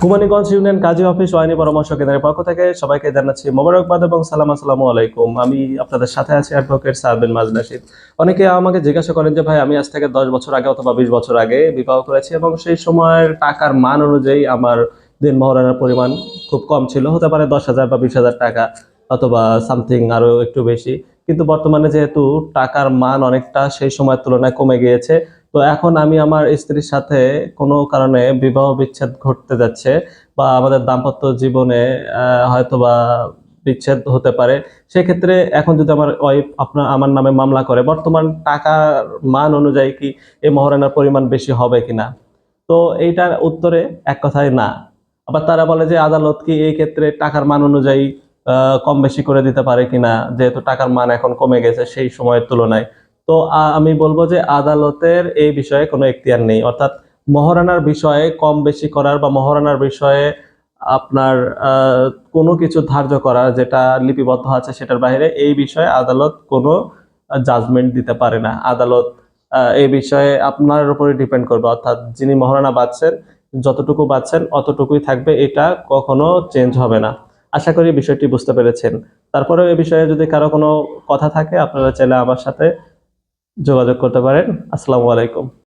কুমারীগঞ্জ union কাজী office ও আইনি পরামর্শ কেন্দ্রের পক্ষ থেকে সবাইকে জানাচ্ছি মোবারকবাদ এবং সালাম। আসসালামু আলাইকুম। আমি আপনাদের সাথে আছি অ্যাডভোকেট সারবিন মাজনাশিদ। অনেকে আমাকে জিজ্ঞাসা করেন যে ভাই, আমি আজ থেকে 10 বছর আগে অথবা 20 বছর আগে বিবাহ করেছি এবং সেই সময়ের টাকার মান অনুযায়ী আমার দিন মহারণার পরিমাণ খুব কম ছিল, হতে পারে 10,000 বা 20,000 টাকা অথবা সামথিং আরো একটু বেশি। কিন্তু বর্তমানে যেহেতু টাকার মান অনেকটা সেই সময়ের তুলনায় কমে গিয়েছে, তো এখন আমি আমার স্ত্রীর সাথে কোনো কারণে বিবাহ বিচ্ছেদ ঘটতে যাচ্ছে বা আমাদের দাম্পত্য জীবনে হয়তোবা বিচ্ছেদ হতে পারে। সেক্ষেত্রে এখন যদি আমার ওয়াইফ আমার নামে মামলা করে, বর্তমান টাকার মান অনুযায়ী কি এই মহারণার পরিমাণ বেশি হবে কিনা? তো এইটার উত্তরে এক কথায় না। আবার তারা বলে যে আদালত কি এই ক্ষেত্রে টাকার মান অনুযায়ী কম বেশি করে দিতে পারে কিনা, যেহেতু টাকার মান এখন কমে গেছে সেই সময়ের তুলনায়। তো আমি বলবো যে আদালতের এই বিষয়ে কোনো এখতিয়ার নেই, অর্থাৎ মহারণার বিষয়ে কম বেশি করার বা মহারণার বিষয়ে আপনার আহ, কোনো কিছু ধার্য করার যেটা লিপিবদ্ধ আছে সেটার বাইরে এই বিষয়ে আদালত কোনো জাজমেন্ট দিতে পারে না। আদালত এই বিষয়ে আপনার উপরে ডিপেন্ড করবে, অর্থাৎ যিনি মহারণা বাঁচছেন যতটুকু বাঁচছেন অতটুকুই থাকবে, এটা কখনো চেঞ্জ হবে না। আশা করি বিষয়টি বুঝতে পেরেছেন। তারপরেও এই বিষয়ে যদি কারো কোনো কথা থাকে আপনারা চাইলে আমার সাথে যোগাযোগ করতে পারেন। আসসালামু আলাইকুম।